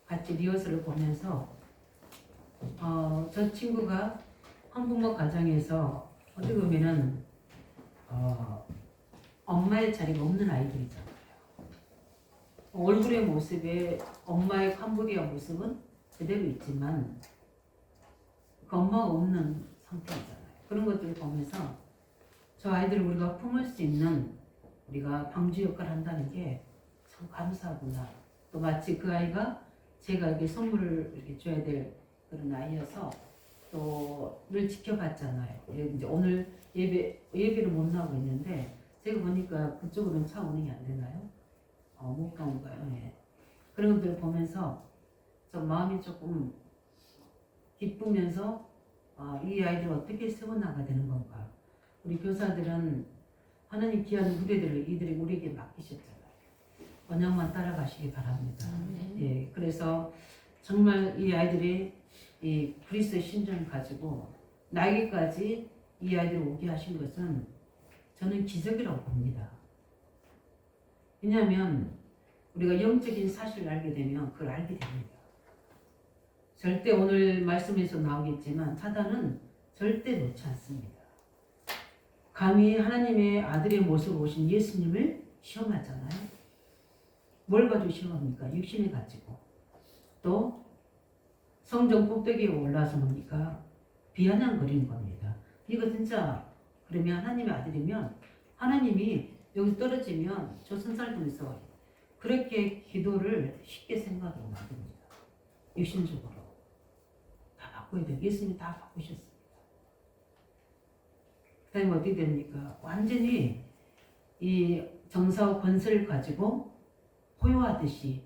같이 리허설을 보면서 저 친구가 한부모 가정에서 어떻게 보면은 엄마의 자리가 없는 아이들이잖아요. 얼굴의 모습에 엄마의 캄보디아 모습은 그대로 있지만 그 엄마가 없는 상태이잖아요. 그런 것들을 보면서 저 아이들을 우리가 품을 수 있는 우리가 방주 역할을 한다는 게 참 감사하구나. 또 마치 그 아이가 제가 이렇게 선물을 이렇게 줘야 될 그런 아이여서 또 늘 지켜봤잖아요. 이제 오늘 예배를 못 나오고 있는데 제가 보니까 그쪽으로는 차 운행이 안 되나요? 못 가는가요? 네. 그런 것들을 보면서 좀 마음이 조금 기쁘면서 이 아이들 어떻게 세워나가야 되는 건가. 우리 교사들은 하나님 귀한 무대들을 이들이 우리에게 맡기셨잖아요. 언약만 따라가시기 바랍니다. 예, 그래서 정말 이 아이들이 이 그리스도의 심정을 가지고 나에게까지 이 아이들을 오게 하신 것은 저는 기적이라고 봅니다. 왜냐하면 우리가 영적인 사실을 알게 되면 그걸 알게 됩니다. 절대 오늘 말씀에서 나오겠지만 사단은 절대 놓지 않습니다. 감히 하나님의 아들의 모습으로 오신 예수님을 시험하잖아요. 뭘 가지고 시험합니까? 육신을 가지고. 또 성전 꼭대기에 올라서 뭡니까? 비아냥거리는 겁니다. 이거 진짜 그러면 하나님의 아들이면 하나님이 여기 떨어지면 저 선사를 통해서 그렇게 기도를 쉽게 생각하게 만듭니다. 육신적으로. 다 바꿔야 돼요. 예수님이 다 바꾸셨습니다. 그 다음에 어떻게 됩니까? 완전히 이 정사와 권세를 가지고 포효하듯이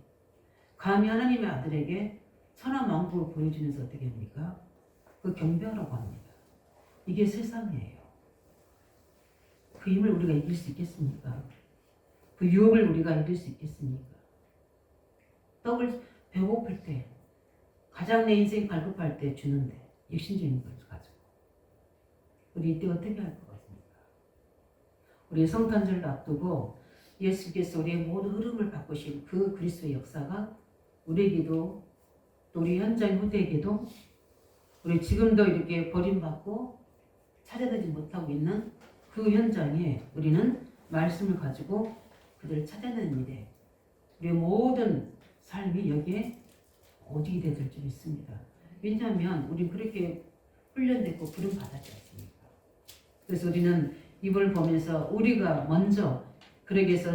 감히 하나님의 아들에게 천하만국을 보여주면서 어떻게 합니까? 그 경배하라고 합니다. 이게 세상이에요. 그 힘을 우리가 이길 수 있겠습니까? 그 유혹을 우리가 이길 수 있겠습니까? 떡을 배고플 때 가장 내 인생 갈급할 때 주는데 육신적인 걸 가지고 우리 이때 어떻게 할 것 같습니까? 우리 성탄절을 앞두고 예수께서 우리의 모든 흐름을 바꾸신 그 그리스도의 역사가 우리에게도 또 우리 현장 후대에게도 우리 지금도 이렇게 버림받고 찾아내지 못하고 있는 그 현장에 우리는 말씀을 가지고 그들을 찾아내는 일에 우리의 모든 삶이 여기에 오직이 될 줄 믿습니다. 왜냐하면 우리 그렇게 훈련됐고 부름 받았지 않습니까? 그래서 우리는 이걸 보면서 우리가 먼저 그러기 위해서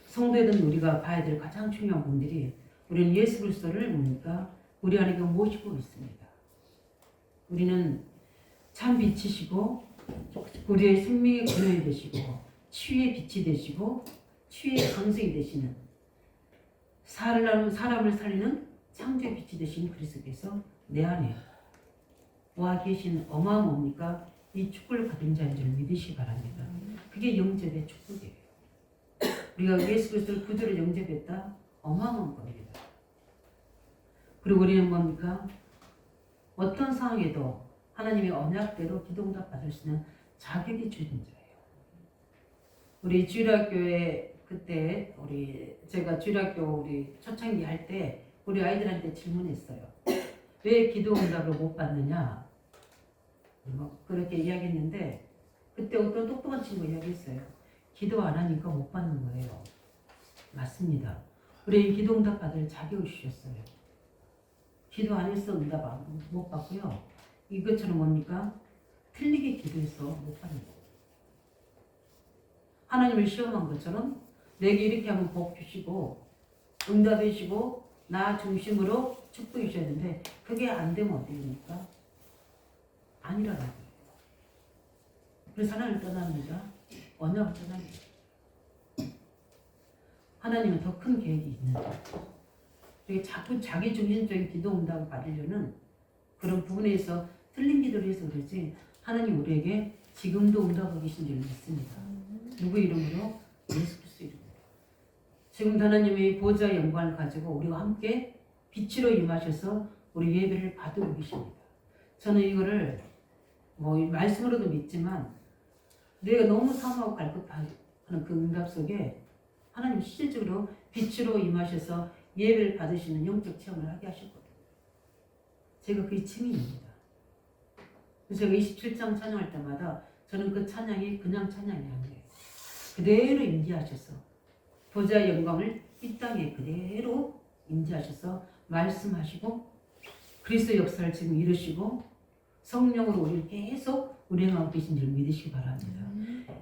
성도된 우리가 봐야 될 가장 중요한 분들이 우리는 예수 그리스도를 뭡니까? 우리 안에 모시고 있습니다. 우리는 참 빛이시고 우리의 생명의 근원이 되시고 치유의 빛이 되시고 치유의 강성이 되시는 사람을 살리는 창조의 빛이 되신 그리스도께서 내 안에 와 계신 어마어마합니까? 이 축복을 받은 자인 줄 믿으시기 바랍니다. 그게 영접의 축복이에요. 우리가 예수 그리스도를 구주로 영접했다? 어마어마한 겁니다. 그리고 우리는 뭡니까? 어떤 상황에도 하나님의 언약대로 기도응답 받을 수 있는 자격이 주어진 자예요. 우리 주일학교에 그때 제가 주일학교 우리 초창기 할 때 우리 아이들한테 질문했어요. 왜 기도응답을 못 받느냐? 그렇게 이야기했는데 그때 어떤 똑똑한 친구 이야기했어요. 기도 안 하니까 못 받는 거예요. 맞습니다. 우리 기도응답 받을 자격을 주셨어요. 기도 안 해서 응답 못 받고요. 이것처럼 뭡니까? 틀리게 기도해서 못 받는 거예요. 하나님을 시험한 것처럼 내게 이렇게 하면 복 주시고 응답해 주시고 나 중심으로 축복해 주셔야 되는데 그게 안 되면 어떻게 됩니까? 아니라는 거예요. 그래서 하나님을 떠납니다. 언약을 떠납니다. 하나님은 더 큰 계획이 있는 거예요. 자꾸 자기 중심적인 기도 응답을 받으려는 그런 부분에서 틀린 기도를 해서 그러지 하나님 우리에게 지금도 응답하고 계신 줄 믿습니다. 누구 이름으로? 예수 그리스도 이름으로. 지금 하나님의 보좌의 영광을 가지고 우리와 함께 빛으로 임하셔서 우리 예배를 받고 계십니다. 저는 이거를 말씀으로도 믿지만 내가 너무 사모하고 갈급하는 그 응답 속에 하나님 실질적으로 빛으로 임하셔서 예배를 받으시는 영적 체험을 하게 하셨거든요. 제가 그게 증인입니다. 그래서 제가 27장 찬양할 때마다 저는 그 찬양이 그냥 찬양이 아니에요. 그대로 임재하셔서 보좌의 영광을 이 땅에 그대로 임재하셔서 말씀하시고 그리스도의 역사를 지금 이루시고 성령으로 우리를 계속 운행하고 계신 줄 믿으시기 바랍니다.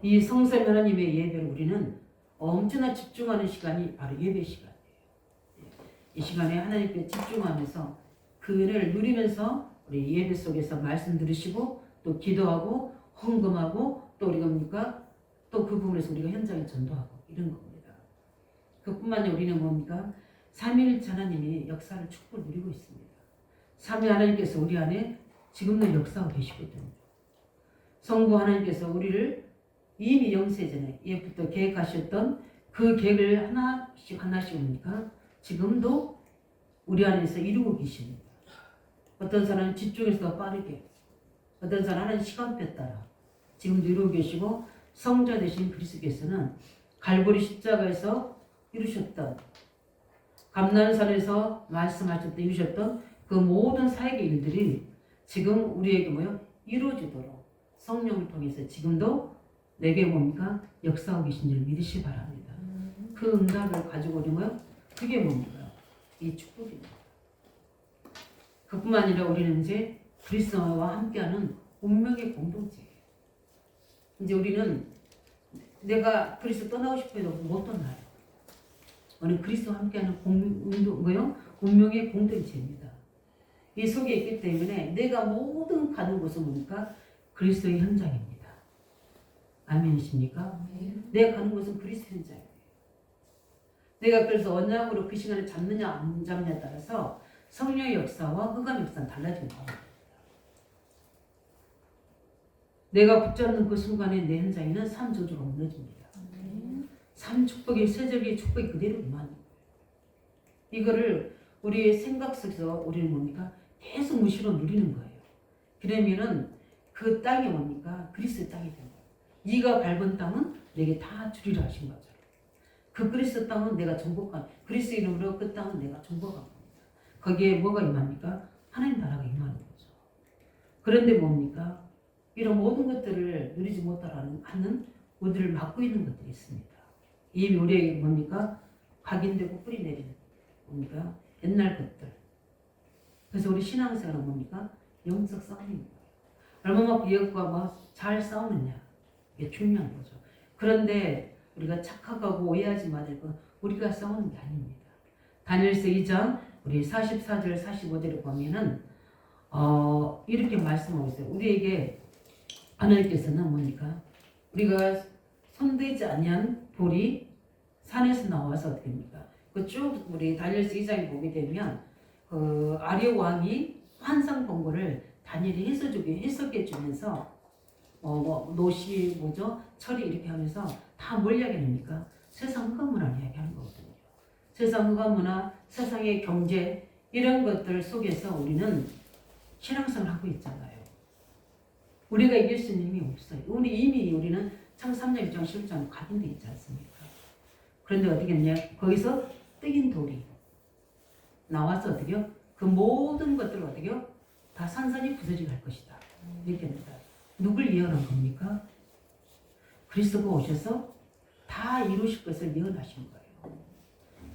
이 성삼위 하나님의 예배를 우리는 엄청나 집중하는 시간이 바로 예배 시간이에요. 이 시간에 하나님께 집중하면서 그 은혜를 누리면서 우리 예배 속에서 말씀 들으시고 또 기도하고 헌금하고 또 우리가 뭡니까? 또 그 부분에서 우리가 현장에 전도하고 이런 겁니다. 그뿐만 아니라 우리는 뭡니까? 삼위일체 하나님이 역사를 축복을 누리고 있습니다. 삼위 하나님께서 우리 안에 지금도 역사하고 계시거든요. 성부 하나님께서 우리를 이미 영세전에 예부터 계획하셨던 그 계획을 하나씩 뭡니까? 지금도 우리 안에서 이루고 계십니다. 어떤 사람은 집중해서 더 빠르게, 어떤 사람은 시간표 따라 지금도 이루고 계시고 성자 되신 그리스도께서는 갈보리 십자가에서 이루셨던 감난산에서 말씀하셨던 이루셨던 그 모든 사역의 일들이 지금 우리에게 이루어지도록 성령을 통해서 지금도 내게 뭡니까? 역사하고 계신 줄 믿으시기 바랍니다. 그 응답을 가지고 오면 그게 뭡니까? 이 축복입니다. 그뿐만 아니라 우리는 이제 그리스도와 함께하는 운명의 공동체예요. 이제 우리는 내가 그리스도 떠나고 싶어 해도 못 떠나요. 우리는 그리스도와 함께하는 운명의 공동체입니다. 이 속에 있기 때문에 내가 모든 가는 곳은 뭡니까? 그리스도의 현장입니다. 아멘이십니까? 내가 가는 곳은 그리스도 현장이에요. 내가 그래서 언약으로 그 시간을 잡느냐 안 잡느냐에 따라서 성령의 역사와 흑암의 역사는 달라지는 겁니다. 내가 붙잡는 그 순간에 내 현장에는 산 저주가 무너집니다. 산 축복이 세적의 축복이 그대로 임하는 거예요. 이거를 우리의 생각 속에서 우리는 뭡니까? 계속 무시로 누리는 거예요. 그러면은 그 땅이 뭡니까? 그리스도의 땅이 된 거예요. 네가 밟은 땅은 내게 다 주리라 하신 거죠. 그 그리스도 땅은 내가 정복한, 그리스도 이름으로 그 땅은 내가 정복한 겁니다. 거기에 뭐가 임합니까? 하나님 나라가 임하는 거죠. 그런데 뭡니까? 이런 모든 것들을 누리지 못하는 우리를 막고 있는 것들이 있습니다. 이미 우리에게 뭡니까? 각인되고 뿌리 내리는 뭡니까? 옛날 것들. 그래서 우리 신앙생활은 뭡니까? 영적 싸움인 거예요. 얼마만큼 이것과 잘 싸우느냐. 이게 중요한 거죠. 그런데 우리가 착각하고 오해하지 말을 건 우리가 싸우는 게 아닙니다. 다니엘서 2장 우리 44절 45절을 보면은 이렇게 말씀하고 있어요. 우리에게 하나님께서는 뭡니까? 우리가 손대지 아니한 돌이 산에서 나와서 어떻게 됩니까? 그 쭉 우리 다니엘서 2장에 보게 되면 그 아리오 왕이 환상 본 거를 다니엘이 해석해 주면서 노시 철이 이렇게 하면서 다 뭘 이야기합니까? 세상 흑암문화를 이야기하는 거거든요. 세상 흑암문화, 세상의 경제 이런 것들 속에서 우리는 신앙생활을 하고 있잖아요. 우리가 이길 수 있는 힘이 없어요. 우리는 창세기 3장 1장 11장 각인되어 있지 않습니까? 그런데 어떻게 했냐? 거기서 뜨긴 돌이 나와서 어떻게요? 그 모든 것들을 어떻게요? 다 산산이 부서지게 할 것이다. 이렇게 합니다. 누굴 예언한 겁니까? 그리스도가 오셔서 다 이루실 것을 예언하신 거예요.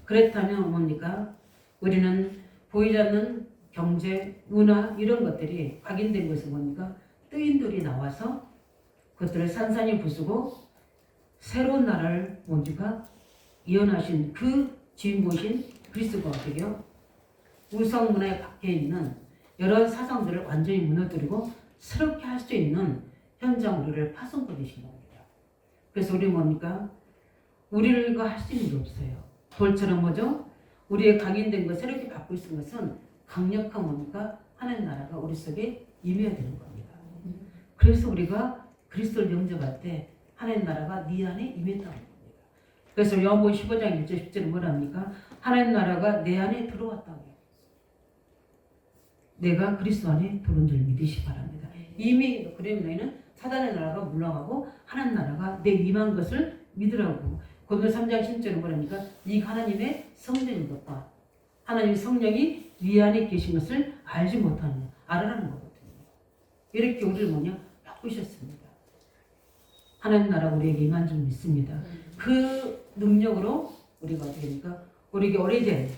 그렇다면 뭡니까? 우리는 보이지 않는 경제, 문화 이런 것들이 각인된 것은 뭡니까? 뜨인 돌이 나와서 그것들을 산산이 부수고 새로운 나라를 뭔지가 예언하신 그 주인공이신 그리스도가 어떻게요? 우상 문화에 박혀 있는 여러 사상들을 완전히 무너뜨리고 새롭게 할 수 있는 현장 우리를 파송해 주신 겁니다. 그래서 우리 뭡니까? 우리가 할 수 있는 게 없어요. 돌처럼 우리의 각인된 것, 새롭게 바꿀 수 있는 것은 강력한 뭡니까? 하나님 나라가 우리 속에 임해야 되는 겁니다. 그래서 우리가 그리스도를 영접할 때 하나님 나라가 네 안에 임했다는 겁니다. 그래서 요한복음 15장 1절 10절은 뭐랍니까? 하나님 나라가 내 안에 들어왔다고. 내가 그리스도 안에 들어온 줄 믿으시기 바랍니다. 이미 그러면 너희는 사단의 나라가 물러가고 하나님 나라가 내 임한 것을 믿으라고. 고린도 3장 10절은 뭐랍니까? 네가 하나님의 성전인 것과 하나님 성령이 네 안에 계신 것을 알지 못하느냐. 알아라는 거거든요. 이렇게 우리를 뭐냐? 바꾸셨습니다. 하나님 나라 우리에게 임한 줄 믿습니다. 그 능력으로 우리가 어떻게 됩니까? 우리에게 오래된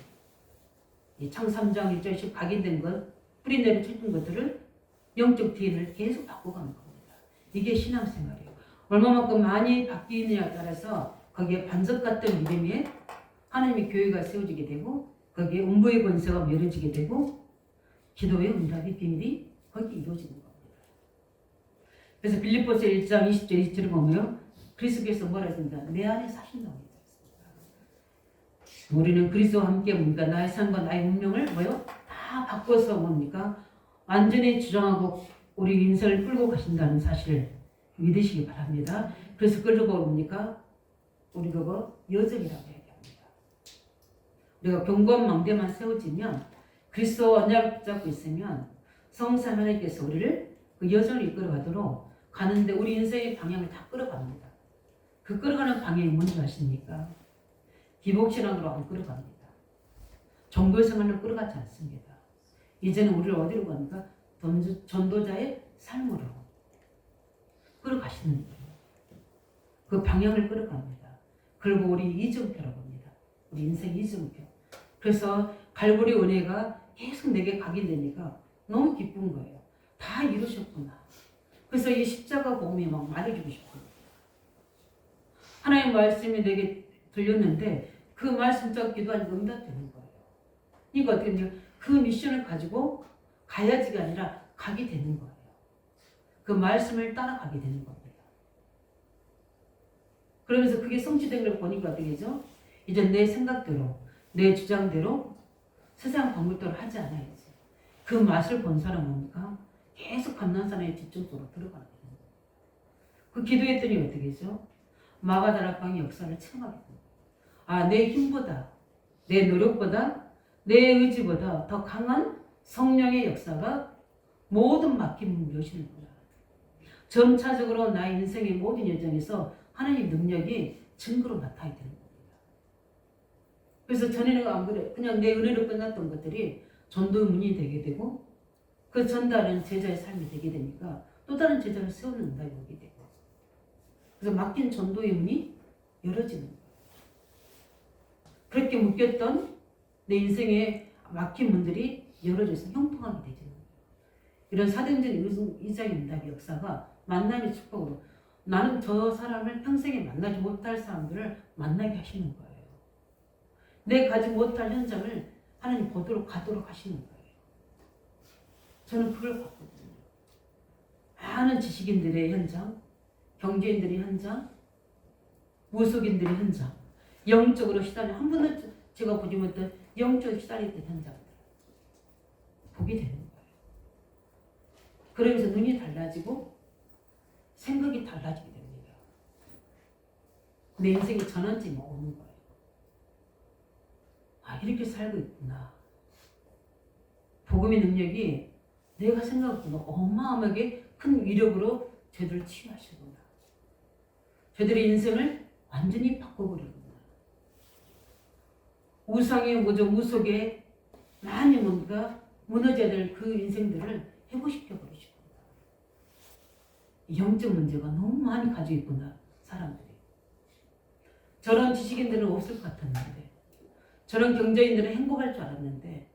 창 3장 1절씩 각인된 것, 뿌리내린 책임 것들을 영적 DNA를 계속 바꿔가는 겁니다. 이게 신앙생활이에요. 얼마만큼 많이 바뀌느냐에 따라서 거기에 반석 같은 믿음에 하나님의 교회가 세워지게 되고 거기에 음부의 권세가 멸해지게 되고 기도의 응답의 비밀이 거기 이루어지는 겁니다. 그래서 빌립보서 1장 20절 20절을 보면 그리스도께서 뭐라 했습니다. 내 안에 사신다고 했습니다. 우리는 그리스도와 함께 뭡니까? 나의 삶과 나의 운명을 뭐요? 다 바꿔서 뭡니까? 완전히 주장하고 우리 인생을 끌고 가신다는 사실을 믿으시기 바랍니다. 그래서 끌고 뭡니까? 우리가 뭐 여정이라고 얘기합니다. 우리가 경건 망대만 세워지면 그리스도 언약을 붙잡고 있으면 성삼 하나님께서 우리를 그 여정을 이끌어가도록 가는데 우리 인생의 방향을 다 끌어갑니다. 그 끌어가는 방향이 뭔지 아십니까? 기복신앙으로 안 끌어갑니다. 종교 생활로 끌어가지 않습니다. 이제는 우리를 어디로 갑니까? 전도자의 삶으로 끌어가시는 거예요. 그 방향을 끌어갑니다. 그리고 우리 이정표라고 합니다. 우리 인생 이정표. 그래서 갈보리 은혜가 계속 내게 각인되니까 너무 기쁜 거예요. 다 이루셨구나. 그래서 이 십자가 복음이 막 말해주고 싶어요. 하나님 말씀이 내게 들렸는데 그 말씀적 기도하니까 응답되는 거예요. 이거 어떻게 되냐? 그 미션을 가지고 가야지가 아니라 가게 되는 거예요. 그 말씀을 따라가게 되는 겁니다. 그러면서 그게 성취된 걸 보니까 어떻게 되죠? 이제 내 생각대로, 내 주장대로 세상 방법대로 하지 않아야지. 그 맛을 본 사람은 뭡니까? 계속 감난산의 뒷전 속으로 들어가게 되는 거예요. 그 기도했더니 어떻게 되죠? 마가다락방의 역사를 체험하게 됩니다. 아, 내 힘보다, 내 노력보다, 내 의지보다 더 강한 성령의 역사가 모든 막힘을 여시는구나. 점차적으로 나의 인생의 모든 여정에서 하나님의 능력이 증거로 나타나게 되는 겁니다. 그래서 전에는 안 그래. 그냥 내 은혜로 끝났던 것들이 전도문이 되게 되고 그 전달은 제자의 삶이 되게 되니까 또 다른 제자를 세우는 응답이 오게 되고 그래서 막힌 전도의 문이 열어지는 거예요. 그렇게 묶였던 내 인생의 막힌 문들이 열어져서 형통하게 되지는 거예요. 이런 사도행전 2장의 응답의 역사가 만남의 축복으로 나는 저 사람을 평생에 만나지 못할 사람들을 만나게 하시는 거예요. 내 가지 못할 현장을 하나님 보도록 가도록 하시는 거예요. 저는 그걸 봤거든요. 많은 지식인들의 현장, 경제인들의 현장, 무속인들의 현장, 영적으로 시달려 한 번도 제가 보지 못한 영적으로 시달렸던 현장들 보게 되는 거예요. 그러면서 눈이 달라지고 생각이 달라지게 됩니다. 내 인생이 전환점이 오는 거예요. 아, 이렇게 살고 있구나. 복음의 능력이 내가 생각보다 어마어마하게 큰 위력으로 저들을 치유하시구나. 저들의 인생을 완전히 바꿔버리구나. 우상의 우속에 많이 뭔가 무너져야 될 그 인생들을 회복시켜 버리시구나. 영적 문제가 너무 많이 가지고 있구나, 사람들이. 저런 지식인들은 없을 것 같았는데, 저런 경제인들은 행복할 줄 알았는데,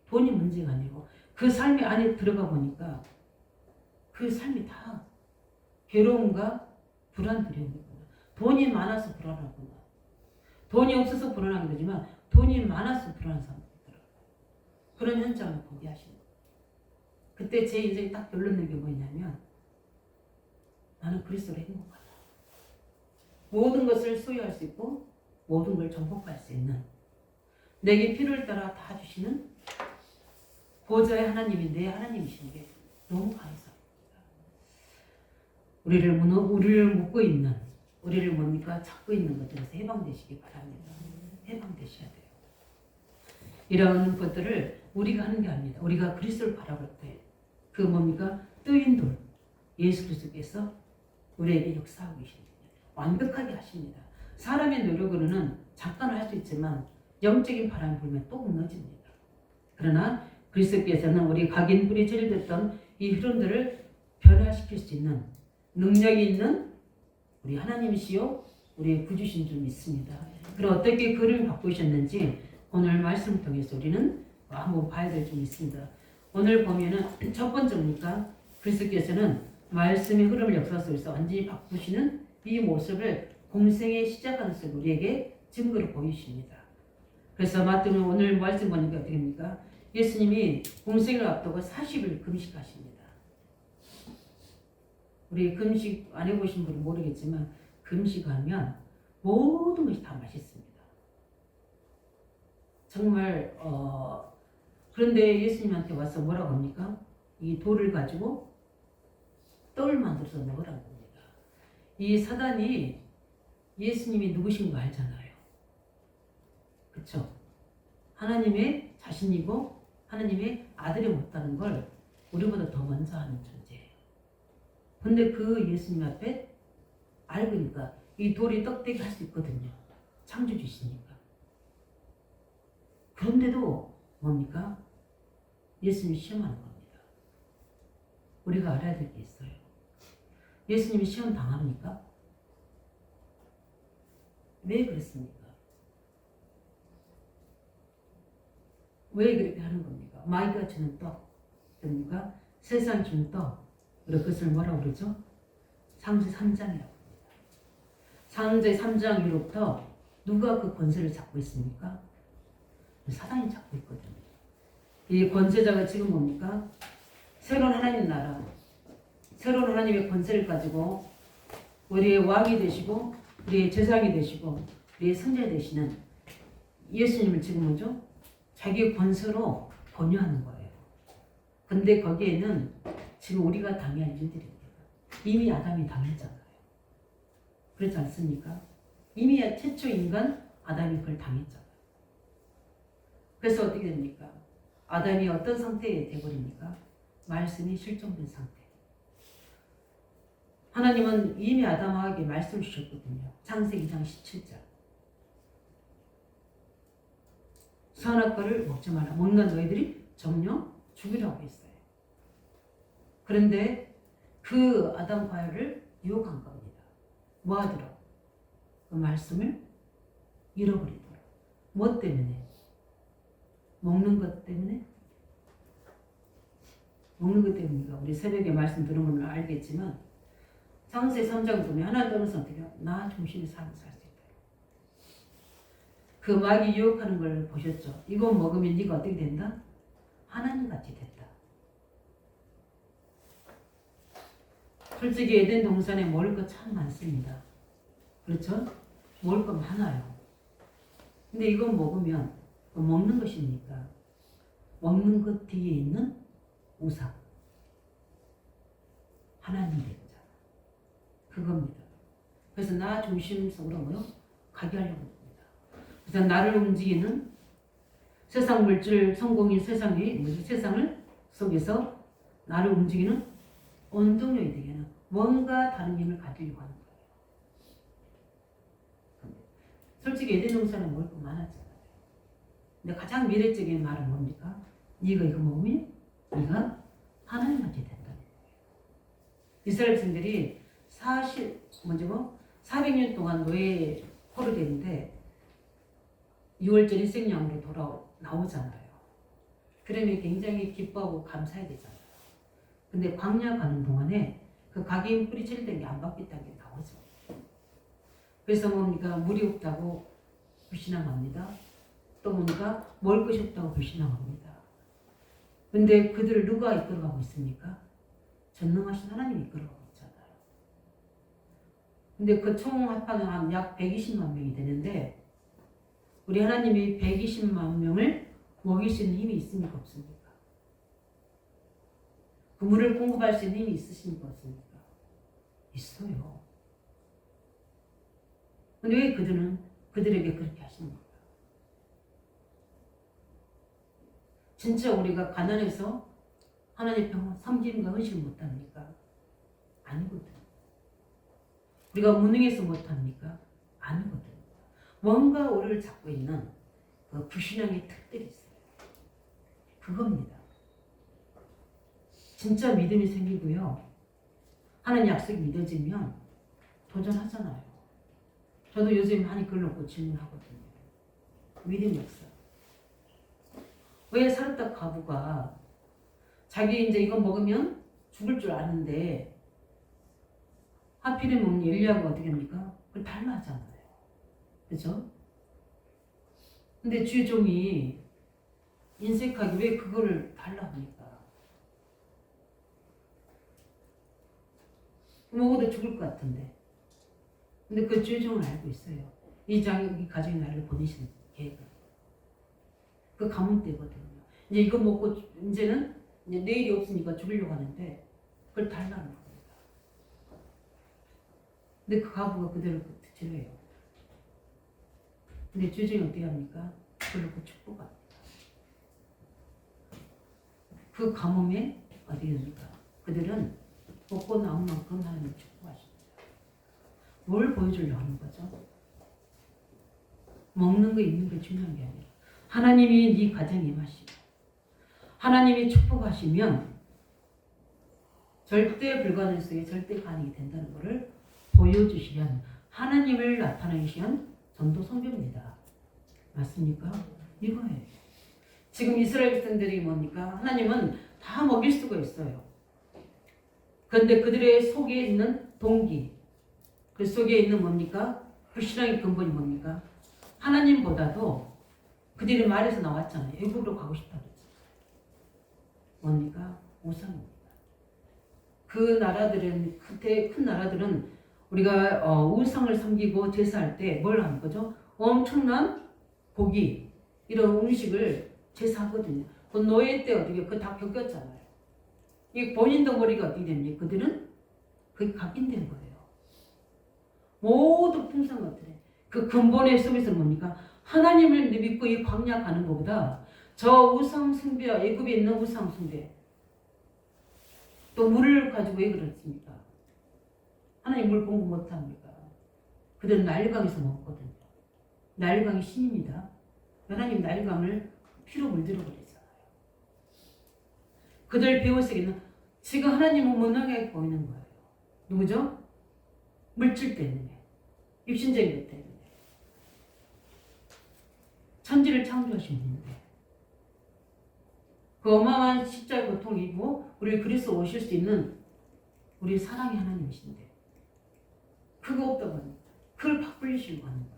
돈이 문제가 아니고, 그 삶의 안에 들어가 보니까, 그 삶이 다 괴로움과 불안, 두려움이구나. 돈이 많아서 불안하구나. 돈이 없어서 불안하게 되지만, 돈이 많아서 불안한 사람들이 있더라고요. 그런 현장을 보게 하시는 거예요. 그때 제 인생이 딱 결론낸 게 뭐냐면, 나는 그리스도로 행복하다. 모든 것을 소유할 수 있고 모든 걸 정복할 수 있는 내게 필요를 따라 다 주시는 보좌의 하나님이 내 하나님이신 게 너무 감사합니다. 우리를 묶고 있는 우리를 뭡니까 잡고 있는 것들에서 해방되시기 바랍니다. 해방되셔야 돼요. 이런 것들을 우리가 하는 게 아닙니다. 우리가 그리스도를 바라볼 때 그 뭡니까 뜨인 돌 예수 그리스도께서 우리에게 역사하고 계십니다. 완벽하게 하십니다. 사람의 노력으로는 잠깐 할 수 있지만 영적인 바람이 불면 또 무너집니다. 그러나 그리스도께서는 우리 각인 뿌리 처리됐던 이 흐름들을 변화시킬 수 있는 능력이 있는 우리 하나님이시요 우리의 구주신 줄 믿습니다. 그럼 어떻게 그를 바꾸셨는지 오늘 말씀을 통해서 우리는 한번 봐야 될 점이 있습니다. 오늘 보면은 첫 번째니까 그리스도께서는 말씀의 흐름을 역사 속에서 완전히 바꾸시는 이 모습을 공생의 시작하는 속에 우리에게 증거로 보이십니다. 그래서 마태복음 오늘 말씀 보니까 어떻게 됩니까? 예수님이 공생을 앞두고 40일 금식하십니다. 우리 금식 안 해보신 분은 모르겠지만 금식하면 모든 것이 다 맛있습니다. 정말 그런데 예수님한테 와서 뭐라고 합니까? 이 돌을 가지고 떡을 만들어서 먹으라고 합니다. 이 사단이 예수님이 누구신 거 알잖아요. 그렇죠? 하나님의 자신이고 하나님의 아들이 못다는 걸 우리보다 더 먼저 하는 존재예요. 근데 그 예수님 앞에 알고 보니까 이 돌이 떡되게 할 수 있거든요. 창조주시니까. 그런데도 뭡니까? 예수님이 시험하는 겁니다. 우리가 알아야 될 게 있어요. 예수님이 시험 당합니까? 왜 그랬습니까? 왜 그렇게 하는 겁니까? 마귀가 주는 떡, 됩니까? 세상 주는 떡, 우리가 그것을 뭐라고 그러죠? 창세 3장이라고 합니다. 창세 3장 이후로부터 누가 그 권세를 잡고 있습니까? 사단이 잡고 있거든요. 이 권세자가 지금 뭡니까? 새로운 하나님 나라, 새로운 하나님의 권세를 가지고 우리의 왕이 되시고 우리의 제사장이 되시고 우리의 선자 되시는 예수님을 지금 뭐죠? 자기의 권세로 권유하는 거예요. 근데 거기에는 지금 우리가 당해야 할 일들입니다. 이미 아담이 당했잖아요. 그렇지 않습니까? 이미 최초 인간 아담이 그걸 당했잖아요. 그래서 어떻게 됩니까? 아담이 어떤 상태에 돼버립니까? 말씀이 실종된 상태. 하나님은 이미 아담에게 말씀을 주셨거든요. 창세기 2장 17절. 선악과를 먹지 마라. 먹는 너희들이 정령 죽으라고 했어요. 그런데 그 아담과를 유혹한 겁니다. 뭐 하더라? 그 말씀을 잃어버리더라. 뭐 때문에? 먹는 것 때문에? 먹는 것 때문인가? 우리 새벽에 말씀 들으면 알겠지만 창세 3장 보면 하나님 어느 선택이야? 나 중심의 삶을 살 수 있다. 그 마귀 유혹하는 걸 보셨죠? 이거 먹으면 네가 어떻게 된다? 하나님같이 됐다. 솔직히 에덴 동산에 먹을 거 참 많습니다. 그렇죠? 먹을 거 많아요. 근데 이거 먹으면 먹는 것입니까? 먹는 것 뒤에 있는 우상. 하나님 되자. 그겁니다. 그래서 나 중심성으로 뭐요? 가게 하려고 합니다. 그래서 나를 움직이는 세상 물질 성공인 세상을 속에서 나를 움직이는 원동력이 되게 하는 뭔가 다른 힘을 가지려고 하는 거예요. 솔직히 에덴 동산에 먹을 거 많았잖아요. 근데 가장 미래적인 말은 뭡니까? 네가 이거 먹으면 네가 하나님같이 된다는 거예요. 이스라엘 백성들이 400년 동안 노예 포로되는데 6월절 일생양으로 나오잖아요. 그러면 굉장히 기뻐하고 감사해야 되잖아요. 근데 광야 가는 동안에 그 각인 뿌리 처리된 게 안 바뀌었다는 게 나오죠. 그래서 뭡니까? 물이 없다고 불신앙합니다. 또 뭡니까? 먹을 것이 없다고 불신앙합니다. 근데 그들을 누가 이끌어가고 있습니까? 전능하신 하나님이 이끌어가고 있잖아요. 근데 그 총 합하면 한 약 120만 명이 되는데 우리 하나님이 120만 명을 먹일 수 있는 힘이 있습니까? 없습니까? 그 물을 공급할 수 있는 힘이 있으십니까? 없습니까? 있어요. 근데 왜 그들에게 그렇게 하십니까? 진짜 우리가 가난해서 하나님 평화 섬김과 헌신을 못합니까? 아니거든. 우리가 무능해서 못합니까? 아니거든. 뭔가 우리를 잡고 있는 그 불신앙의 특들이 있어요. 그겁니다. 진짜 믿음이 생기고요. 하나님 약속이 믿어지면 도전하잖아요. 저도 요즘 많이 그걸 놓고 질문하거든요. 믿음 역사. 왜 사르타 과부가 자기 이제 이거 먹으면 죽을 줄 아는데 하필이면 엘리야가 어떻게 합니까? 그걸 달라 하잖아요. 그죠? 근데 주의 종이 인색하게 왜 그거를 달라 합니까? 먹어도 죽을 것 같은데. 근데 그 주의 종은 알고 있어요. 이 가족이 나를 보내시는 계획을. 그 가문 때거든요. 이제 이거 먹고 이제는 이제 내일이 없으니까 죽으려고 하는데 그걸 달라는 겁니다. 근데 그 과부가 그대로 들어요. 근데 주의 종이 어떻게 합니까? 그걸 놓고 축복합니다. 그 가뭄에 어떻게 됩니까? 그들은 먹고 나온 만큼 하나님 축복하십니다. 뭘 보여주려고 하는 거죠? 먹는 거 입는 게 중요한 게 아니라 하나님이 네 가정에 임하시고 하나님이 축복하시면 절대 불가능 속에 절대 가능이 된다는 것을 보여주시면 하나님을 나타내기 위한 전도 선교입니다. 맞습니까? 이거예요. 지금 이스라엘 백성들이 뭡니까? 하나님은 다 먹일 수가 있어요. 그런데 그들의 속에 있는 동기, 그 속에 있는 뭡니까? 불신앙의 근본이 뭡니까? 하나님보다도 그들의 말에서 나왔잖아요. 애국으로 가고 싶다고 했잖아요. 뭡니까? 우상입니다. 그 나라들은, 그때 큰 나라들은 우리가 우상을 섬기고 제사할 때 뭘 하는 거죠? 엄청난 고기, 이런 음식을 제사하거든요. 그 노예 때 어떻게 그거 다 겪었잖아요. 이 본인도 머리가 어떻게 됩니까? 그들은 그게 각인된 거예요. 모두 풍성한 것들에 그 근본의 속에서 뭡니까? 하나님을 믿고 이 광야 가는 것보다 저 우상 숭배, 애굽에 있는 우상 숭배, 또 물을 가지고 왜 그렇습니까? 하나님 물 공부 못합니까? 그들은 나일강에서 먹었거든요. 나일강이 신입니다. 하나님 나일강을 피로 물들어 버리잖아요. 그들 배우세기는 지금 하나님은 무능하게 보이는 거예요. 누구죠? 물질 때문에, 육신적인 것 때문에. 천지를 창조하신 분인데 그 어마어마한 십자가의 고통을 입고 우리를 그리스도 오실 수 있는 우리 사랑의 하나님이신데 그거 없다고 합니다. 그걸 바꾸시려고 하는 거예요.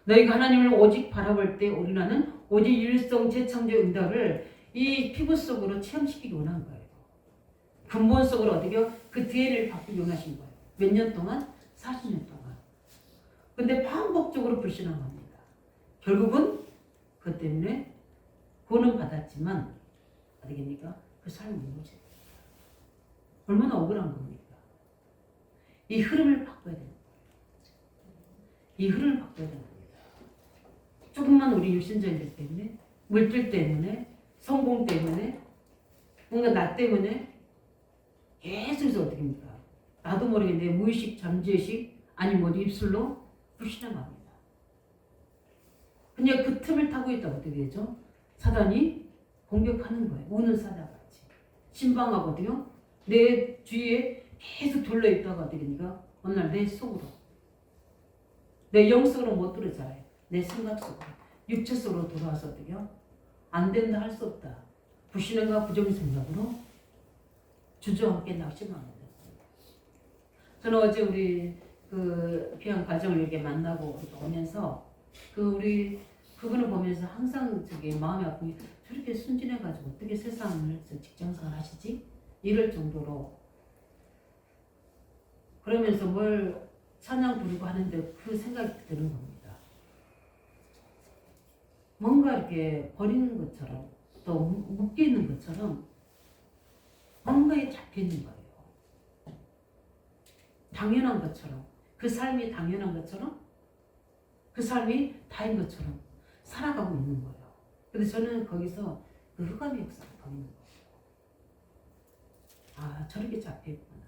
너희가 하나님을 오직 바라볼 때 우리나는 오직 일성 재창조의 응답을 이 피부 속으로 체험시키기 원한 거예요. 근본 속으로 어떻게 그 DNA를 바꾸기 원하신 거예요. 몇 년 동안? 40년 동안. 근데 반복적으로 불신앙합니다. 결국은 그것 때문에 구원은 받았지만 어떻게 됩니까? 그 삶이 무너집니다. 얼마나 억울한 겁니까? 이 흐름을 바꿔야 됩니다. 이 흐름을 바꿔야 됩니다. 조금만 우리 육신적인 때문에, 물질 때문에, 성공 때문에, 뭔가 나 때문에 계속해서 어떻게 합니까? 나도 모르게 내 무의식, 잠재의식 아니면 어디 입술로 불신앙합니다. 그냥 그 틈을 타고 있다고 어떻게 되죠? 사단이 공격하는 거예요. 우는 사자같이. 신방하거든요. 내 주위에 계속 둘러있다가 어떻게 됩니까? 어느 날 내 속으로. 내 영속으로 못 들어잖아요. 내 생각 속으로. 육체 속으로 돌아와서 어떻게요? 안 된다, 할 수 없다. 불신앙과 부정의 생각으로 주저와 함께 낙심합니다. 저는 어제 우리 그 귀한 가정을 이렇게 만나고 오면서 우리 그분을 보면서 항상 저기 마음이 아프니 저렇게 순진해가지고 어떻게 세상을 직장생활 하시지? 이럴 정도로 그러면서 뭘 찬양 부르고 하는데 그 생각이 드는 겁니다. 뭔가 이렇게 버리는 것처럼 또 묶여 있는 것처럼 뭔가에 잡혀 있는 거예요. 당연한 것처럼 그 삶이 당연한 것처럼 그 삶이 다인 것처럼 살아가고 있는 거예요. 그래서 저는 거기서 그 흑암의 역사를 보는 거예요. 아, 저렇게 잡혀 있구나.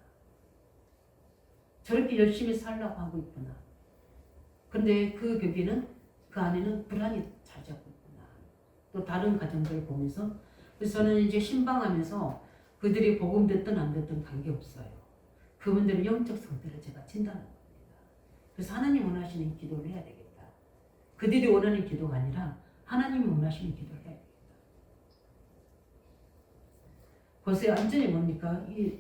저렇게 열심히 살려고 하고 있구나. 근데 그 벽에는 그 안에는 불안이 자리잡고 있구나. 또 다른 가정들을 보면서 그래서 저는 이제 신방하면서 그들이 복음 됐든 안 됐든 관계없어요. 그분들의 영적 상태를 제가 진단하는 겁니다. 그래서 하나님 원하시는 기도를 해야 되겠다. 그들이 원하는 기도가 아니라 하나님이 원하시는 기도를 해야 되겠다. 벌써 완전히 뭡니까? 이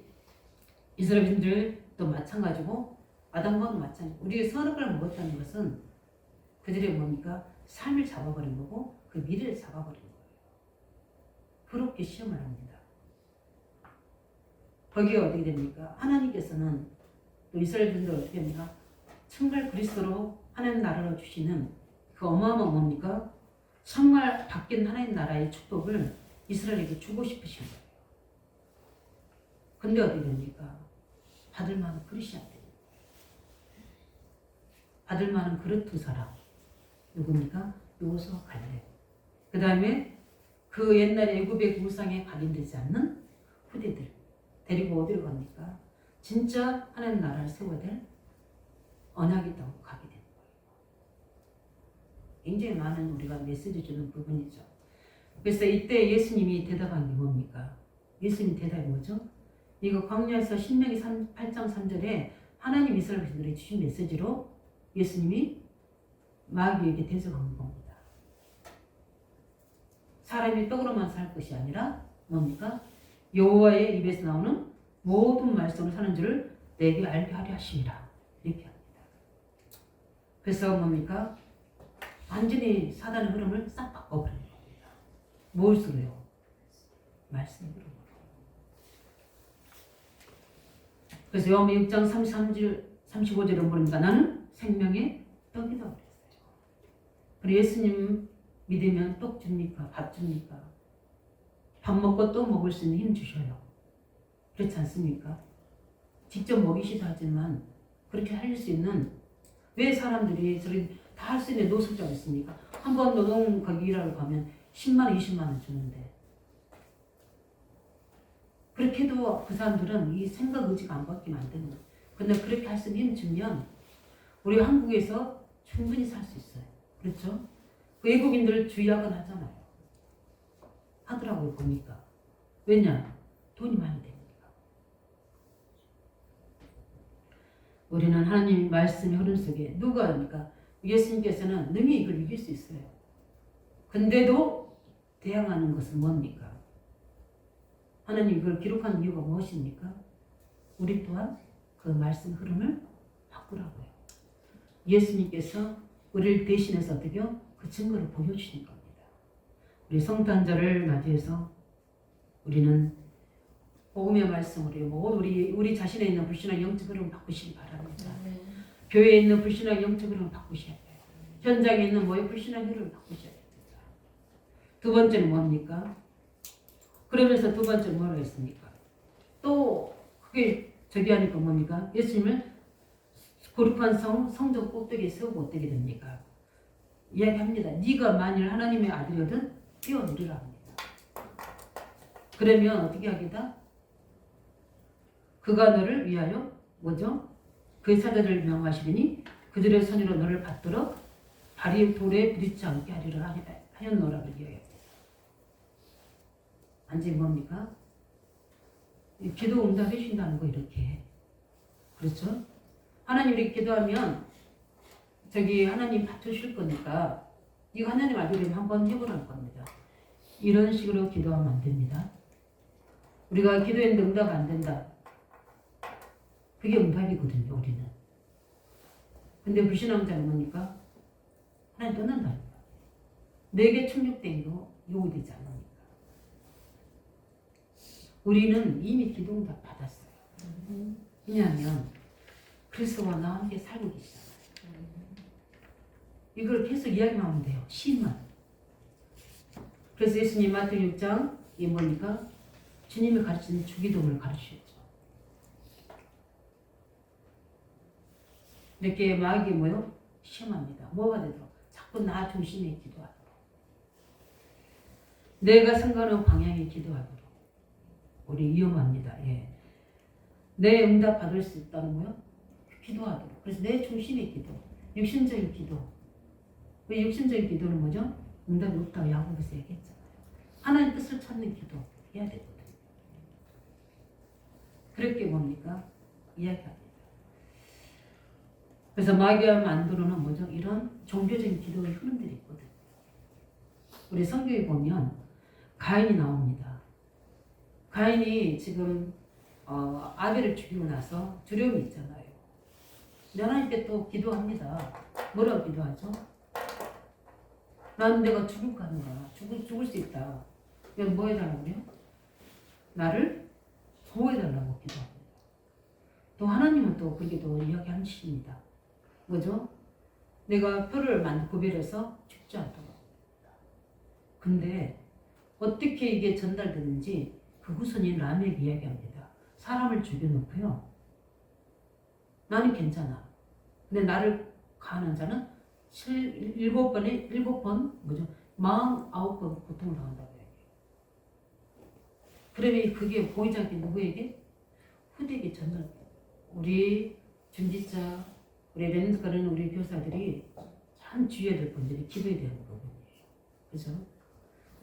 이스라엘인들도 마찬가지고 아담과도 마찬가지고 우리가 선악과를 먹었다는 것은 그들의 뭡니까? 삶을 잡아버린 거고 그 미래를 잡아버린 거예요. 그렇게 시험을 합니다. 거기가 어떻게 됩니까? 하나님께서는 또 이스라엘인들 어떻게 합니까? 정말 그리스도로 하나님 나라를 주시는 그 어마어마한 뭡니까? 정말 바뀐 하나님 나라의 축복을 이스라엘에게 주고 싶으신 거예요. 근데 어떻게 됩니까? 받을 만한 그릇이 안 됩니다. 받을 만한 그릇 두 사람. 누굽니까? 요호수아 갈렙. 그 다음에 그 옛날에 애굽의 우상에 각인되지 않는 후대들 데리고 어디로 갑니까? 진짜 하나님 나라를 세워야 될 언약이 있다고 가게 되는 거예요. 굉장히 많은 우리가 메시지 주는 부분이죠. 그래서 이때 예수님이 대답한 게 뭡니까? 예수님 대답이 뭐죠? 이거 광야에서 신명기 8장 3절에 하나님 이스라엘 백성들이 주신 메시지로 예수님이 마귀에게 대적한 겁니다. 사람이 떡으로만 살 것이 아니라 뭡니까? 여호와의 입에서 나오는 모든 말씀을 사는 줄을 내게 알게 하려 하심이라 이렇게 합니다. 그래서 뭡니까? 완전히 사단의 흐름을 싹 바꿔버리는 겁니다. 무엇으로요? 말씀으로. 그래서 요한복음 6장 33절 35절을 보니까 나는 생명의 떡이다 그랬어요. 그리고 예수님 믿으면 떡 줍니까? 밥 줍니까? 밥 먹고 또 먹을 수 있는 힘 주셔요. 그렇지 않습니까? 직접 먹이시도 하지만 그렇게 할 수 있는 왜 사람들이 저렇게 다 할 수 있는 노숙자가 있습니까? 한번 노동 거기 일하러 가면 10만 원, 20만 원 주는데 그렇게 해도 그 사람들은 이 생각 의지가 안 바뀌면 안 되는 거예요. 근데 그렇게 할 수 있는 힘 주면 우리 한국에서 충분히 살 수 있어요. 그렇죠? 외국인들 주야근 하잖아요. 하더라고요, 보니까. 왜냐? 돈이 많이 되니까. 우리는 하나님 말씀의 흐름 속에 누가 합니까? 예수님께서는 능히 이걸 이길 수 있어요. 근데도 대항하는 것은 뭡니까? 하나님 이걸 기록한 이유가 무엇입니까? 우리 또한 그 말씀 흐름을 바꾸라고요. 예수님께서 우리를 대신해서 어떻게요? 그 증거를 보여주시는 겁니다. 우리 성탄절을 맞이해서 우리는 복음의 말씀으로 모두 우리 자신에 있는 불신앙 영적 흐름을 바꾸시기 바랍니다. 교회에 있는 불신앙 영적 흐름을 바꾸셔야 돼요. 현장에 있는 모의 불신앙 흐름을 바꾸셔야 됩니다. 두 번째는 뭡니까? 그러면서 두 번째는 뭐라고 했습니까? 또 그게 저기 하니까 뭡니까? 예수님을 거룩한 성전 꼭대기에 세우고 어떻게 됩니까? 이야기합니다. 네가 만일 하나님의 아들이거든 뛰어내리라 합니다. 그러면 어떻게 하겠다? 그가 너를 위하여 뭐죠? 그의 사자들을 명하시리니 그들의 손으로 너를 받들어 발이 돌에 부딪지 않게 하리라 하였노라 그렇게 이야기합니다. 완전히 뭡니까? 기도 응답해 주신다는 거 이렇게. 그렇죠? 하나님 이렇게 기도하면 저기 하나님 받쳐주실 거니까 이거 하나님 아들이면 한번 해보라는 겁니다. 이런 식으로 기도하면 안 됩니다. 우리가 기도했는데 응답 안 된다. 그게 응답이거든요, 우리는. 근데 불신앙자는 뭡니까? 하나님 떠난다니까. 내게 충족된 거 요구되지 않으니까. 우리는 이미 기도 응답 받았어요. 왜냐하면 그리스도와 나와 함께 살고 계시잖아요. 이걸 계속 이야기만 하면 돼요. 시만. 그래서 예수님 마태복음 6장 이게 뭡니까? 주님이 가르치는 주기도문을 가르치셨죠. 이렇게 마귀가 뭐요? 시험합니다. 뭐가 되도록? 자꾸 나 중심에 기도하도록. 내가 생각하는 방향에 기도하도록. 우리 위험합니다. 예. 내 응답 받을 수 있다는 거요? 기도하도록. 그래서 내 중심의 기도. 육신적인 기도. 왜 육신적인 기도는 뭐죠? 응답이 없다고 야고보서 얘기했잖아요. 하나님 뜻을 찾는 기도 해야 되거든요. 그렇게 뭡니까? 이야기합니다. 그래서 마귀와 만드로는 뭐죠? 이런 종교적인 기도의 흐름들이 있거든요. 우리 성경에 보면 가인이 나옵니다. 가인이 지금 아벨을 죽이고 나서 두려움이 있잖아요. 하나님께 또 기도합니다. 뭐라고 기도하죠? 나는 내가 죽을 거 아니야. 죽을 수 있다. 그럼 뭐 해달라고요? 나를 보호해달라고 기도합니다. 또 하나님은 또 그렇게 또 이야기하십니다. 뭐죠? 내가 표를 구별해서 죽지 않도록. 근데 어떻게 이게 전달되는지 그 후손인 라멕이 이야기합니다. 사람을 죽여놓고요. 나는 괜찮아. 근데 나를 가하는 자는 7번 뭐죠? 49번 고통을 당한다고 해요. 그러면 그게 보이지 않게 누구에게? 후대에게 전달돼요. 우리 중지자, 우리 렘드가는 우리 교사들이 참 주의해야 될 분들이 기도에 대한 부분이에요. 그죠?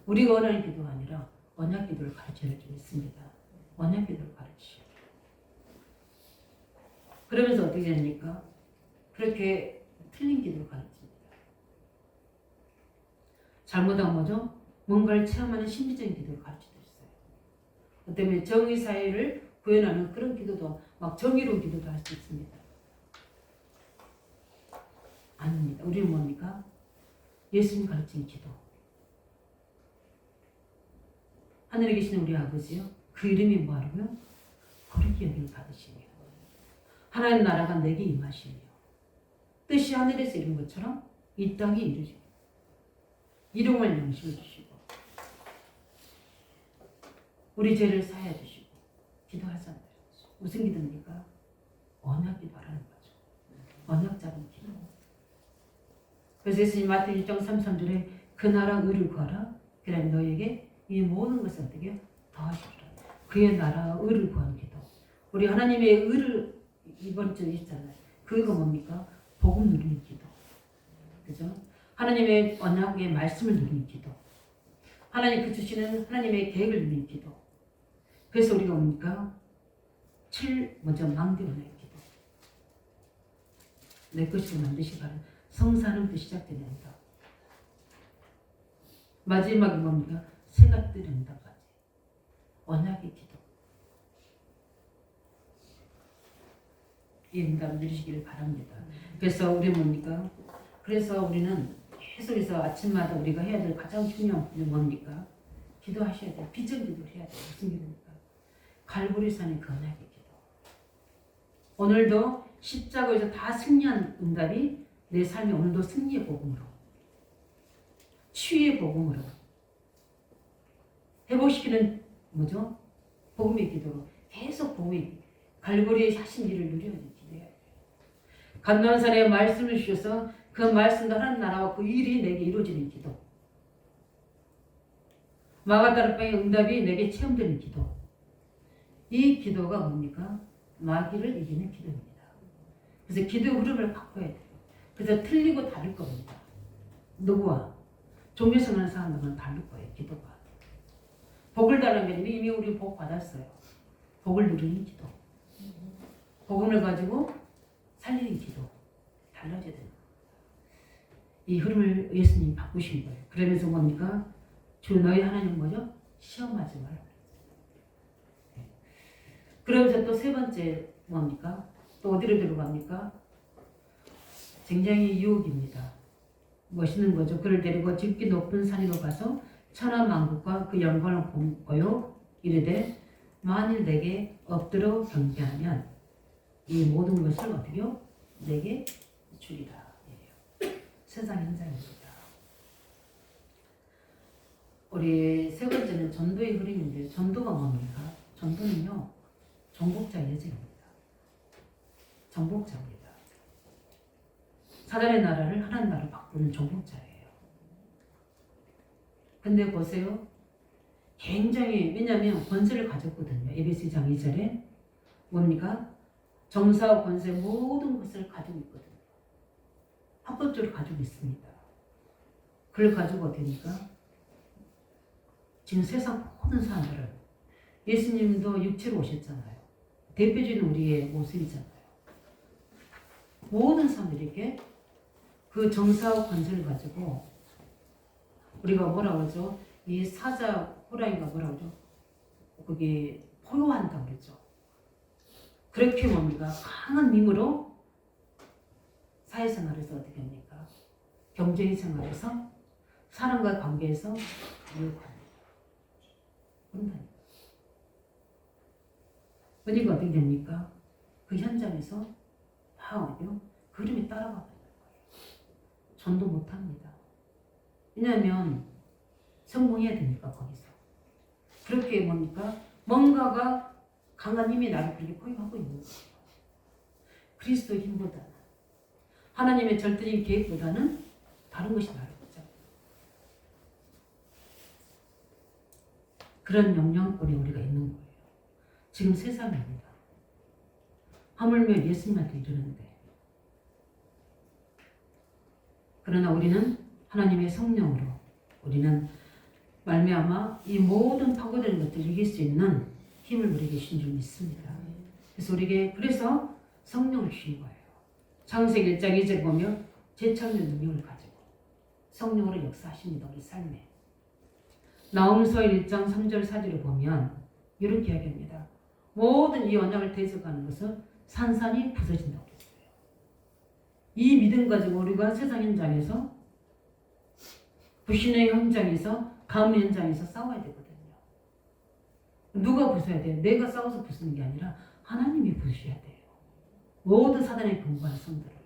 우리가 원하는 기도가 아니라 언약 기도를 가르쳐야 좀 있습니다. 언약 기도를 가르치셔야 돼요. 그러면서 어떻게 됩니까? 그렇게 틀린 기도를 가르칩니다. 잘못한 뭐죠? 뭔가를 체험하는 심리적인 기도를 가르치고 있어요. 그 때문에 정의 사회를 구현하는 그런 기도도 막 정의로운 기도도 할 수 있습니다. 아닙니다. 우리는 뭡니까? 예수님 가르친 기도. 하늘에 계시는 우리 아버지요. 그 이름이 뭐하고요? 거룩히 여김을 받으시며 하나님 나라가 내게 임하시며 뜻이 하늘에서 이룬 것처럼 이 땅에 이루시고 일용할 양식을 주시고 우리 죄를 사하여 주시고 기도하잖아요. 무슨 기도입니까? 언약 기도하라는 거죠. 언약 잡은 기도. 그래서 예수님 마태복음 1장 33절에 그 나라 의를 구하라. 그러면 너에게 이 모든 것을 어떻게 더하시리라. 그의 나라 의를 구하는 기도. 우리 하나님의 의를 이번 주에 있잖아요. 그거 뭡니까? 복음 누리는 기도. 그죠? 하나님의 언약의 말씀을 누리는 기도. 하나님 그 주시는 하나님의 계획을 누리는 기도. 그래서 우리가 뭡니까? 먼저 망대원의 기도. 내 것으로 만드시가는 성사는 또 시작된다. 마지막에 뭡니까? 새가 뜨는다까지. 언약의 기도. 이 응답 누리시기를 바랍니다. 그래서 우리 뭡니까? 그래서 우리는 계속해서 아침마다 우리가 해야 될 가장 중요한 게 뭡니까? 기도하셔야 돼요. 비전 기도를 해야 돼요. 무슨 기도입니까? 갈보리산의 그 언약의 기도. 오늘도 십자가에서 다 승리한 응답이 내 삶이 오늘도 승리의 복음으로, 치유의 복음으로, 회복시키는 뭐죠? 복음의 기도로 계속 복음의 갈보리의 하신 일을 누려야 기도해야 돼요. 감난산에 말씀을 주셔서 그 말씀도 하나님 나라와 그 일이 내게 이루어지는 기도. 마가다락방의 응답이 내게 체험되는 기도. 이 기도가 뭡니까? 마귀를 이기는 기도입니다. 그래서 기도의 흐름을 바꿔야 돼요. 그래서 틀리고 다를 겁니다. 누구와? 종교생활 하는 사람들은 다를 거예요. 기도가. 복을 달라면 이미 우리 복 받았어요. 복을 누리는 기도. 복음을 가지고 살리는 기도. 달라져야 돼요. 이 흐름을 예수님이 바꾸신 거예요. 그러면서 뭡니까? 주 너희 하나님 뭐죠? 시험하지 말라. 그러면서 또 세 번째 뭡니까? 또 어디로 들어갑니까? 굉장히 유혹입니다. 멋있는 거죠. 그를 데리고 깊기 높은 산으로 가서 천하만국과 그 영광을 보고요. 이르되 만일 내게 엎드려 경배하면 이 모든 것을 어떻게요? 내게 주리라. 세상 현장입니다. 우리 세 번째는 전도의 흐름인데 전도가 뭡니까? 전도는요. 정복자 예정입니다. 정복자입니다. 사단의 나라를 하나님 나라로 바꾸는 정복자예요. 근데 보세요. 굉장히 왜냐하면 권세를 가졌거든요. 에베소 2장 2절에 뭡니까? 정사와 권세 모든 것을 가지고 있거든요. 합법적으로 가지고 있습니다. 그걸 가지고 어떻게 됩니까? 지금 세상 모든 사람들은 예수님도 육체로 오셨잖아요. 대표적인 우리의 모습이잖아요. 모든 사람들에게 그 정사와 권세를 가지고 우리가 뭐라 그러죠? 이 사자 호랑이가 뭐라 그러죠? 그게 포효한다고 그랬죠. 그렇게 뭡니까? 강한 힘으로 사회생활에서 어떻게 합니까? 경제생활에서 사람과 관계에서 이용합니다. 그런다니까. 그러니까 어떻게 됩니까? 그 현장에서 다 어디요? 그 흐름에 따라가는 거예요. 전도 못합니다. 왜냐하면 성공해야 되니까 거기서. 그렇게 뭡니까? 뭔가가 강한 힘이 나를 그렇게 포용하고 있는 거예요. 그리스도의 힘보다는 하나님의 절대적인 계획보다는 다른 것이 나를 붙잡고 그런 영향권에 우리가 있는 거예요. 지금 세상입니다. 하물며 예수님한테 이르는데 그러나 우리는 하나님의 성령으로 우리는 말미암아 이 모든 파고드는 것들을 이길 수 있는 힘을 우리에게 주신 줄 믿습니다. 그래서 우리에게 그래서 성령을 주신 거예요. 창세기 1장 2절 보면 재창조 능력을 가지고 성령으로 역사하십니다. 우리 삶에. 나홈서 1장 3절 4절을 보면 이렇게 이야기합니다. 모든 이 언약을 대적하는 것은 산산이 부서진다고 했어요. 이 믿음 가지고 우리가 세상 현장에서 불신의 현장에서 가문 현장에서 싸워야 되거든요. 누가 부숴야 돼요? 내가 싸워서 부수는 게 아니라 하나님이 부수셔야 돼요. 모든 사단의 근거한 성들을.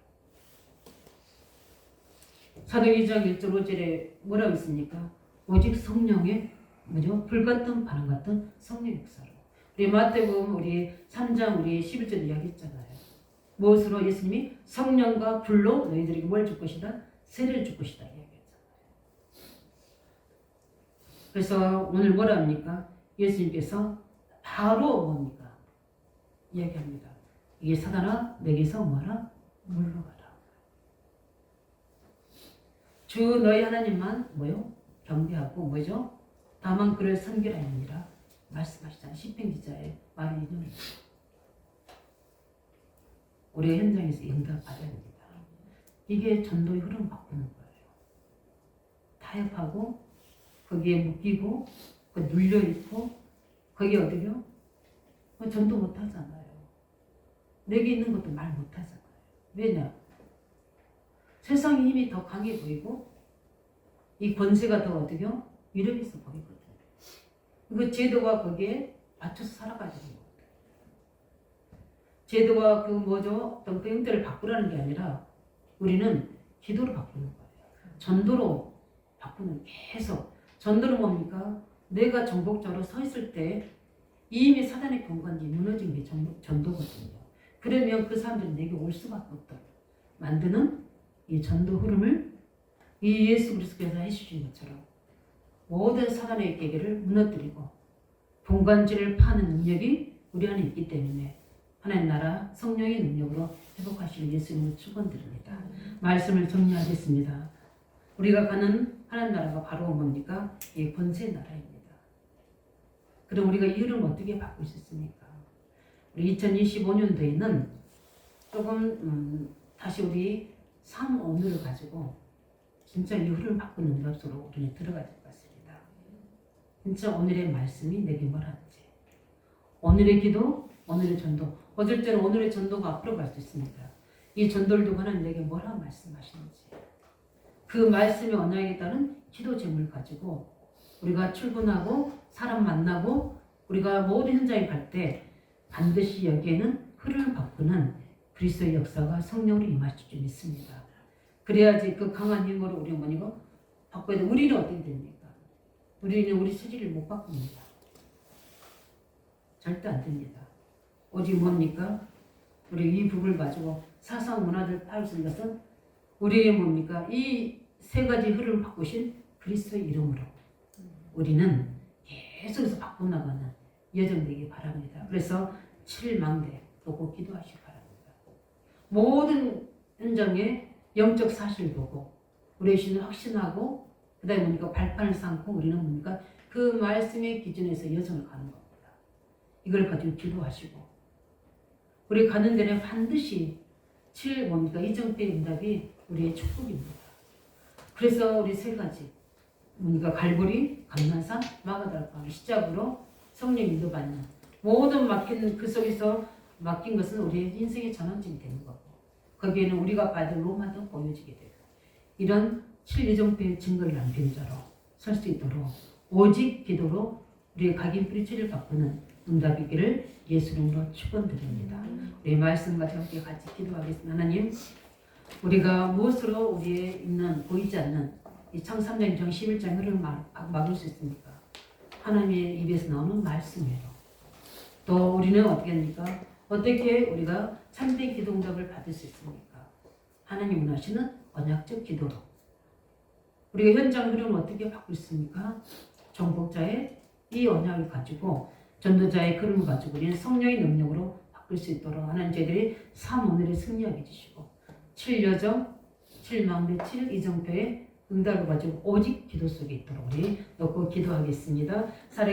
사도행전 2장 1절 5절에 뭐라고 있습니까? 오직 성령의 뭐죠? 불같은 바람 같은 성령 역사로. 우리 마태복음 우리 3장 우리 11절 이야기했잖아요. 무엇으로 예수님이 성령과 불로 너희들에게 뭘 줄 것이다? 세례를 줄 것이다 이야기했잖아요. 그래서 오늘 뭐라 합니까? 예수님께서 바로 뭡니까? 이야기합니다. 이게 사단아 내게서 뭐하라? 물러가라. 주 너희 하나님만 뭐요? 경배하고 뭐죠? 다만 그를 섬기라 아니라 말씀하시잖아요. 시편 기자의 말을 인용해요. 우리의 현장에서 응답받아야 됩니다. 이게 전도의 흐름 바꾸는 거예요. 타협하고 거기에 묶이고 눌려있고 거기에 어디요? 전도 못하잖아요. 내게 있는 것도 말 못하잖아요. 왜냐? 세상의 힘이 더 강해 보이고 이 권세가 더 어디요? 위력 있어 보이거든요. 그 제도가 거기에 맞춰서 살아가야 되는 거예요. 제도가 그 뭐죠? 어떤 그 형태를 바꾸라는 게 아니라 우리는 기도로 바꾸는 거예요. 전도로 바꾸는 계속. 전도는 뭡니까? 내가 정복자로 서 있을 때 이미 사단의 경관이 무너진 게 전도거든요. 그러면 그 사람들은 내게 올 수밖에 없도록 만드는 이 전도 흐름을 이 예수 그리스도께서 해주신 것처럼 모든 사단의 계계를 무너뜨리고 본관질을 파는 능력이 우리 안에 있기 때문에 하나님 나라 성령의 능력으로 회복하시는 예수님을 축원드립니다. 말씀을 정리하겠습니다. 우리가 가는 하나님 나라가 바로 뭡니까? 이 권세 나라입니다. 그럼 우리가 이 흐름을 어떻게 바꿀 수 있습니까? 우리 2025년도에는 조금 다시 우리 삶 오늘을 가지고 진짜 이 흐름을 바꾸는 응답소로 우리는 들어가야 될 것 같습니다. 진짜 오늘의 말씀이 내게 뭐라는지, 오늘의 기도, 오늘의 전도. 어쩔 때는 오늘의 전도가 앞으로 갈 수 있습니다. 이 전도를 두고 하나님 내게 뭐라 말씀하시는지, 그 말씀의 언약에 따른 기도 제목을 가지고 우리가 출근하고 사람 만나고 우리가 모든 현장에 갈 때 반드시 여기에는 흐름을 바꾸는 그리스도의 역사가 성령으로 임하실 줄 믿습니다. 그래야지 그 강한 힘으로 우리 뭐니고 바꿔야 돼. 우리는 어떻게 됩니까? 우리는 우리 체질을 못 바꿉니다. 절대 안 됩니다. 오직 뭡니까? 우리 이 부분을 가지고 사상 문화를 파악하는 것은 우리의 뭡니까? 이 세 가지 흐름을 바꾸신 그리스도의 이름으로 우리는 계속해서 바꿔나가는 여정 되기 바랍니다. 그래서 7망대 보고 기도하시기 바랍니다. 모든 현장에 영적 사실을 보고 우리의 신을 확신하고 그 다음에 뭡니까? 발판을 삼고 우리는 뭡니까? 그 말씀의 기준에서 여정을 가는 겁니다. 이걸 가지고 기도하시고 우리 가는 데는 반드시 7 뭡니까? 이정표의 응답이 우리의 축복입니다. 그래서 우리 세 가지 뭡니까? 갈보리, 감난산, 마가다락방을 시작으로 성령 인도받는 모든 맡긴 그 속에서 맡긴 것은 우리의 인생의 전환점이 되는 거고 거기에는 우리가 받을 로마도 보여지게 돼요. 이런 7이정표의 증거를 남긴 자로 설 수 있도록 오직 기도로 우리의 각인 뿌리치를 바꾸는 응답이기를 예수 이름으로 축원드립니다. 우리 말씀 가지고 함께 같이 기도하겠습니다. 하나님, 우리가 무엇으로 우리의 있는 보이지 않는 이 창3장 11장 흐름을 막을 수 있습니까? 하나님의 입에서 나오는 말씀으로. 또 우리는 어떻게 합니까? 어떻게 우리가 참된 기도 응답을 받을 수 있습니까? 하나님 원하시는 언약적 기도로. 우리가 현장 흐름을 어떻게 바꿀 수 있습니까? 정복자의 이 언약을 가지고 전도자의 흐름을 가지고 우리는 성령의 능력으로 바꿀 수 있도록 하나님 저희들이 삶 오늘을 승리하게 해주시고 7여정, 7망대, 7이정표의 응답을 가지고 오직 기도 속에 있도록 우리 놓고 기도하겠습니다. 살아계